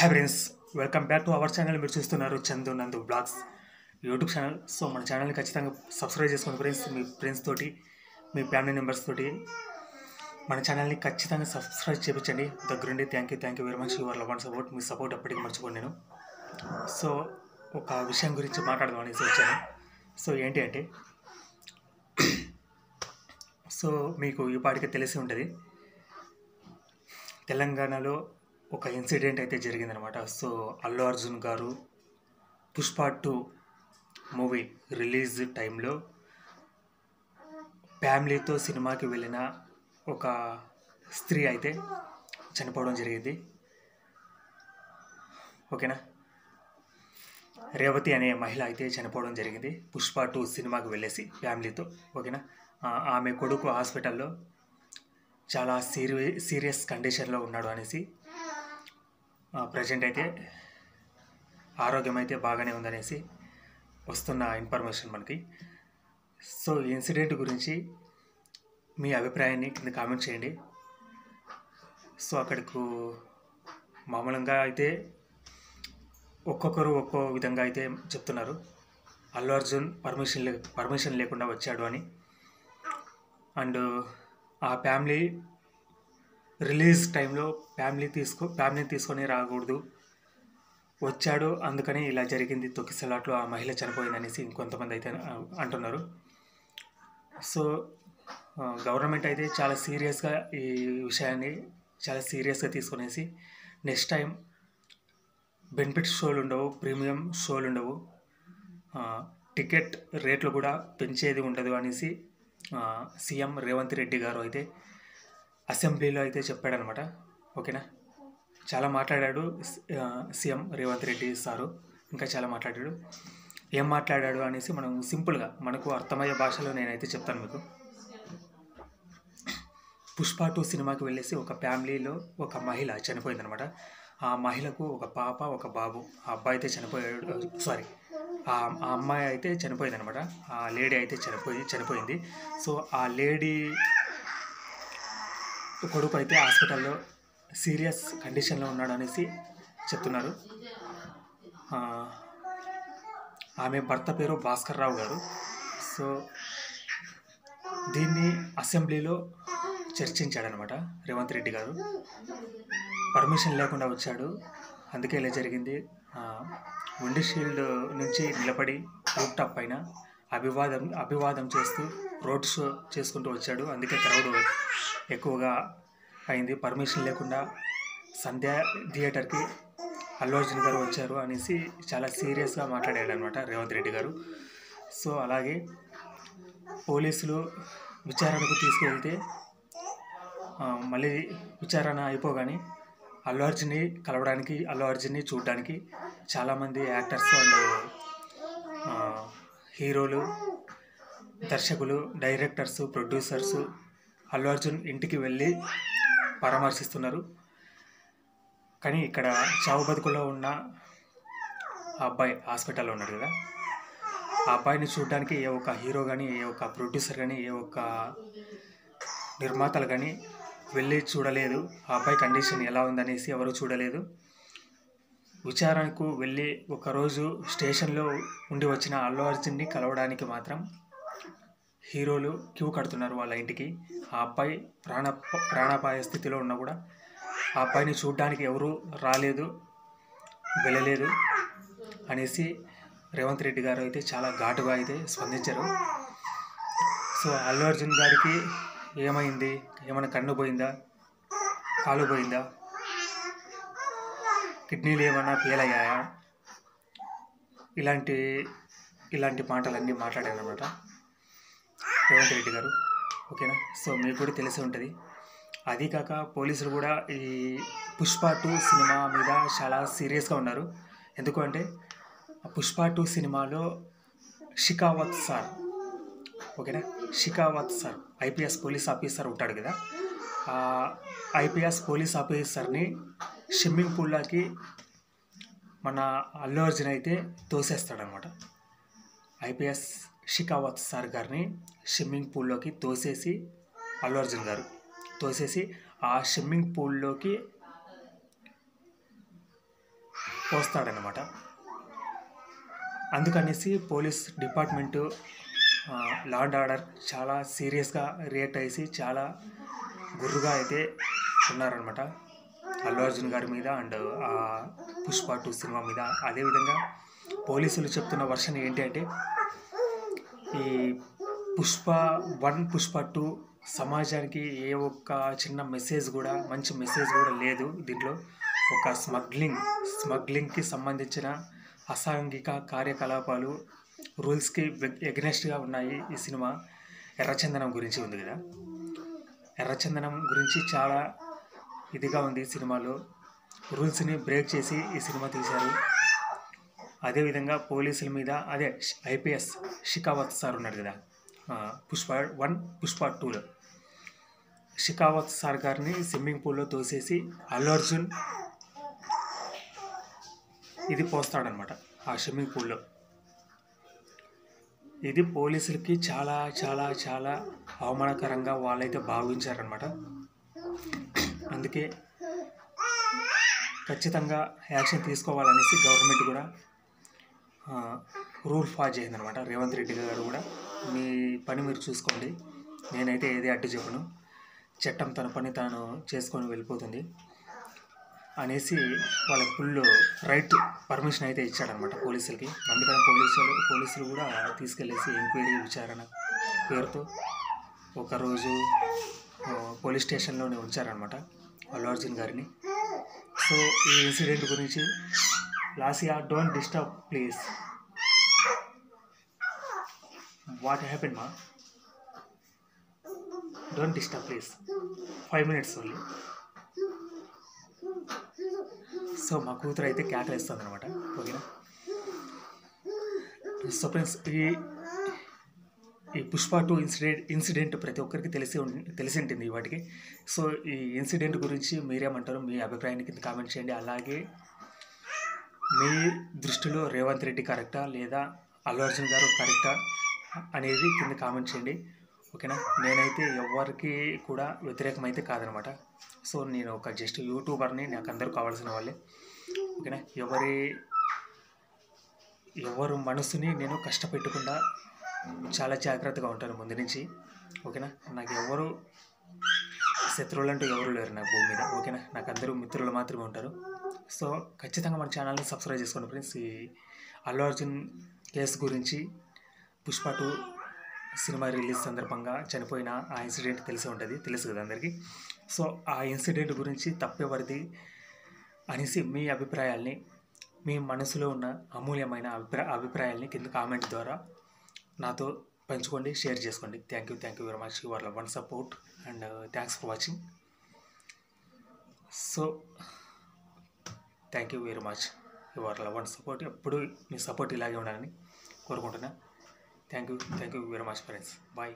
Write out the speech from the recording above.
Hi friends, welcome back to our channel. మీరు చూస్తున్నారు చందు నందు బ్లాగ్స్ యూట్యూబ్ ఛానల్. సో మన ఛానల్ని ఖచ్చితంగా సబ్స్క్రైబ్ చేసుకోండి ఫ్రెండ్స్. మీ ఫ్రెండ్స్ తోటి, మీ ఫ్యామిలీ మెంబర్స్ తోటి మన ఛానల్ని ఖచ్చితంగా సబ్స్క్రైబ్ చేయించండి. దగ్గరుండి thank you very much. Your love and support. Me support ఎప్పటికీ మర్చిపోను నేను. సో ఒక విషయం గురించి మాట్లాడదాం అనేసి వచ్చాను. సో ఏంటి అంటే, సో మీకు ఈ పాటికి తెలిసి ఉంటుంది, తెలంగాణలో ఒక ఇన్సిడెంట్ అయితే జరిగిందనమాట. సో అల్లు అర్జున్ గారు పుష్ప 2 మూవీ రిలీజ్ టైంలో ఫ్యామిలీతో సినిమాకి వెళ్ళిన ఒక స్త్రీ అయితే చనిపోవడం జరిగింది. ఓకేనా, రేవతి అనే మహిళ అయితే చనిపోవడం జరిగింది పుష్ప 2 సినిమాకి వెళ్ళేసి ఫ్యామిలీతో. ఓకేనా, ఆమె కొడుకు హాస్పిటల్లో చాలా సీరియస్ కండిషన్లో ఉన్నాడు అనేసి, ప్రజెంట్ అయితే ఆరోగ్యం అయితే బాగానే ఉందనేసి వస్తున్న ఇన్ఫర్మేషన్ మనకి. సో ఈ ఇన్సిడెంట్ గురించి మీ అభిప్రాయాన్ని కింద కామెంట్ చేయండి. సో అక్కడికి మామూలుగా అయితే ఒక్కొక్కరు ఒక్కో విధంగా అయితే చెప్తున్నారు. అల్లు అర్జున్ పర్మిషన్ లేకుండా వచ్చాడు అని, అండ్ ఆ ఫ్యామిలీ రిలీజ్ టైంలో ఫ్యామిలీని తీసుకొని రాకూడదు, వచ్చాడు అందుకని ఇలా జరిగింది, తొక్కిసలాట్లో ఆ మహిళ చనిపోయింది అనేసి ఇంకొంతమంది అయితే అంటున్నారు. సో గవర్నమెంట్ అయితే చాలా సీరియస్గా ఈ విషయాన్ని చాలా సీరియస్గా తీసుకునేసి నెక్స్ట్ టైం బెనిఫిట్ షోలు ఉండవు, ప్రీమియం షోలు ఉండవు, టికెట్ రేట్లు కూడా పెంచేది ఉండదు అనేసి సీఎం రేవంత్ రెడ్డి గారు అయితే అసెంబ్లీలో అయితే చెప్పాడనమాట. ఓకేనా, చాలా మాట్లాడాడు సీఎం రేవంత్ రెడ్డి సారు, ఇంకా చాలా మాట్లాడాడు. ఏం మాట్లాడాడు అనేసి మనం సింపుల్గా మనకు అర్థమయ్యే భాషలో నేనైతే చెప్తాను మీకు. పుష్ప 2 సినిమాకి వెళ్ళేసి ఒక ఫ్యామిలీలో ఒక మహిళ చనిపోయిందనమాట. ఆ మహిళకు ఒక పాప, ఒక బాబు. ఆ అబ్బాయి అయితే ఆ అమ్మాయి అయితే చనిపోయింది అనమాట. ఆ లేడీ అయితే చనిపోయింది. సో ఆ లేడీ కొడుకు అయితే హాస్పిటల్లో సీరియస్ కండిషన్లో ఉన్నాడు అనేసి చెప్తున్నారు. ఆమె భర్త పేరు భాస్కర్ రావు గారు. సో దీన్ని అసెంబ్లీలో చర్చించాడనమాట రేవంత్ రెడ్డి గారు. పర్మిషన్ లేకుండా వచ్చాడు, అందుకే ఇలా జరిగింది. విండ్ షీల్డ్ నుంచి నిలబడి రూఫ్ టాప్ పైన అభివాదం చేస్తూ రోడ్ షో చేసుకుంటూ వచ్చాడు, అందుకే క్రౌడ్ ఎక్కువగా అయింది. పర్మిషన్ లేకుండా సంధ్యా థియేటర్కి అల్లు అర్జున్ గారు వచ్చారు అనేసి చాలా సీరియస్గా మాట్లాడాడు అనమాట రేవంత్ రెడ్డి గారు. సో అలాగే పోలీసులు విచారణకు తీసుకువెళ్తే మళ్ళీ విచారణ అయిపోగానే అల్లు అర్జున్ని కలవడానికి, అల్లు అర్జున్ని చూడడానికి చాలామంది యాక్టర్స్ అండ్ హీరోలు, దర్శకులు, డైరెక్టర్స్, ప్రొడ్యూసర్స్ అల్లు అర్జున్ ఇంటికి వెళ్ళి పరామర్శిస్తున్నారు. కానీ ఇక్కడ చావు బతుకుల్లో ఉన్న ఆ అబ్బాయి హాస్పిటల్లో ఉన్నాడు కదా, ఆ అబ్బాయిని చూడడానికి ఏ ఒక్క హీరో కానీ, ఏ ఒక్క ప్రొడ్యూసర్ కానీ, ఏ ఒక్క నిర్మాతలు కానీ వెళ్ళి చూడలేదు. ఆ అబ్బాయి కండిషన్ ఎలా ఉందనేసి ఎవరు చూడలేదు. విచారణకు వెళ్ళి ఒకరోజు స్టేషన్లో ఉండి వచ్చిన అల్లు అర్జున్ని కలవడానికి మాత్రం హీరోలు క్యూ కడుతున్నారు వాళ్ళ ఇంటికి. ఆ అబ్బాయి ప్రాణాపాయ స్థితిలో ఉన్నా కూడా ఆ అబ్బాయిని చూడడానికి ఎవరు రాలేదు, వెళ్ళలేదు అనేసి రేవంత్ రెడ్డి గారు అయితే చాలా ఘాటుగా అయితే స్పందించారు. సో అల్లు అర్జున్ గారికి ఏమైంది, ఏమైనా కన్ను పోయిందా, కాలు పోయిందా, కిడ్నీలు ఏమైనా ఫెయిల్ అయ్యాయా, ఇలాంటి మాటలన్నీ మాట్లాడారనమాట రేవంత్ రెడ్డి గారు. ఓకేనా, సో మీకు కూడా తెలిసి ఉంటుంది. అది కాక పోలీసులు కూడా ఈ పుష్ప 2 సినిమా మీద చాలా సీరియస్గా ఉన్నారు. ఎందుకు అంటే పుష్ప 2 సినిమాలో షికావత్ సార్, ఓకేనా, Shekhawat sir IPS police officer ఉంటాడు కదా, ఆ ఐపీఎస్ పోలీస్ ఆఫీసర్ని స్విమ్మింగ్ పూల్లోకి మన అల్లు అర్జున్ అయితే తోసేస్తాడనమాట. ఐపీఎస్ షికావత్ సార్ గారిని స్విమ్మింగ్ పూల్లోకి తోసేసి అల్లు అర్జున్ గారు ఆ స్విమ్మింగ్ పూల్లోకి పోస్తాడనమాట. అందుకనేసి police department law and order చాలా సీరియస్గా రియాక్ట్ అయ్యి చాలా గుర్రుగా అయితే ఉన్నారనమాట అల్లు అర్జున్ గారి మీద అండ్ పుష్ప 2 సినిమా మీద. అదేవిధంగా పోలీసులు చెప్తున్న వర్షన్ ఏంటి అంటే, ఈ పుష్ప 1 పుష్ప 2 సమాజానికి ఏ ఒక్క చిన్న మెసేజ్ కూడా, మంచి మెసేజ్ కూడా లేదు దీంట్లో. ఒక స్మగ్లింగ్కి సంబంధించిన అసాంఘిక కార్యకలాపాలు రూల్స్కి ఎగ్నెస్ట్గా ఉన్నాయి. ఈ సినిమా ఎర్రచందనం గురించి ఉంది కదా, ఎర్రచందనం గురించి చాలా ఇదిగా ఉంది సినిమాలో. రూల్స్ని బ్రేక్ చేసి ఈ సినిమా తీశారు. అదేవిధంగా పోలీసుల మీద అదే ఐపీఎస్ షికావత్ సార్ ఉన్నాడు కదా, పుష్ప 1 పుష్ప 2లో షికావత్ సార్ గారిని స్విమ్మింగ్ పూల్లో తోసేసి అల్లు అర్జున్ ఇది పోస్తాడనమాట ఆ స్విమ్మింగ్ పూల్లో. ఇది పోలీసులకి చాలా చాలా చాలా అవమానకరంగా వాళ్ళైతే భావించారనమాట. అందుకే ఖచ్చితంగా యాక్షన్ తీసుకోవాలనేసి గవర్నమెంట్ కూడా రూల్ పాస్ చేసిందనమాట. రేవంత్ రెడ్డి గారు కూడా మీ పని మీరు చూసుకోండి, నేనైతే ఏది అడ్డు చెప్పను, చట్టం తన పని తాను చేసుకొని వెళ్ళిపోతుంది అనేసి వాళ్ళకి ఫుల్ రైట్ పర్మిషన్ అయితే ఇచ్చాడనమాట పోలీసులకి. అందుకని పోలీసులు కూడా తీసుకెళ్ళేసి ఎంక్వైరీ విచారణ పేరుతో ఒకరోజు పోలీస్ స్టేషన్లోనే ఉంచారనమాట అల్లు అర్జున్ గారిని. సో ఈ ఇన్సిడెంట్ గురించి లాసియా don't disturb please. What happen మా? Don't disturb please, 5 minutes only. So మా కూతురు అయితే కేకలేస్తుంది అనమాట. ఓకేనా? సో ఫ్రెండ్స్, ఈ పుష్ప 2 ఇన్సిడెంట్ ప్రతి ఒక్కరికి తెలిసి ఉంటుంది వాటికి. సో ఈ ఇన్సిడెంట్ గురించి మీరేమంటారు? మీ అభిప్రాయాన్ని కింద కామెంట్ చేయండి. అలాగే మీ దృష్టిలో రేవంత్ రెడ్డి కరెక్టా లేదా అల్లు అర్జున్ గారు కరెక్టా అనేది కింద కామెంట్ చేయండి. ఓకేనా? నేనైతే ఎవరికి కూడా వ్యతిరేకమైతే కాదనమాట. సో నేను ఒక జస్ట్ యూట్యూబర్ని, నాకు అందరూ కావాల్సిన వాళ్ళే. ఓకేనా? ఎవరు మనసుని నేను కష్టపెట్టకుండా చాలా జాగ్రత్తగా ఉంటాను ముందు నుంచి. ఓకేనా? నాకు ఎవరు శత్రువులు అంటూ ఎవరు లేరు నా భూమి మీద. ఓకేనా? నాకు అందరూ మిత్రులు మాత్రమే ఉంటారు. సో ఖచ్చితంగా మన ఛానల్ని సబ్స్క్రైబ్ చేసుకోండి ఫ్రెండ్స్. ఈ అల్లు అర్జున్ కేసు గురించి పుష్ప 2 సినిమా రిలీజ్ సందర్భంగా చనిపోయిన ఆ ఇన్సిడెంట్ తెలుసు కదా అందరికీ. సో ఆ ఇన్సిడెంట్ గురించి తప్పెవరిది అనేసి మీ అభిప్రాయాల్ని, మీ మనసులో ఉన్న అమూల్యమైన అభిప్రాయాల్ని కింద కామెంట్ ద్వారా నాతో పంచుకోండి, షేర్ చేసుకోండి. Thank you very much your love and support and thanks for watching. So thank you very much your love and support. ఎప్పుడు మీ సపోర్ట్ ఇలాగే ఉండాలని కోరుకుంటున్నా. Thank you very much friends. Bye.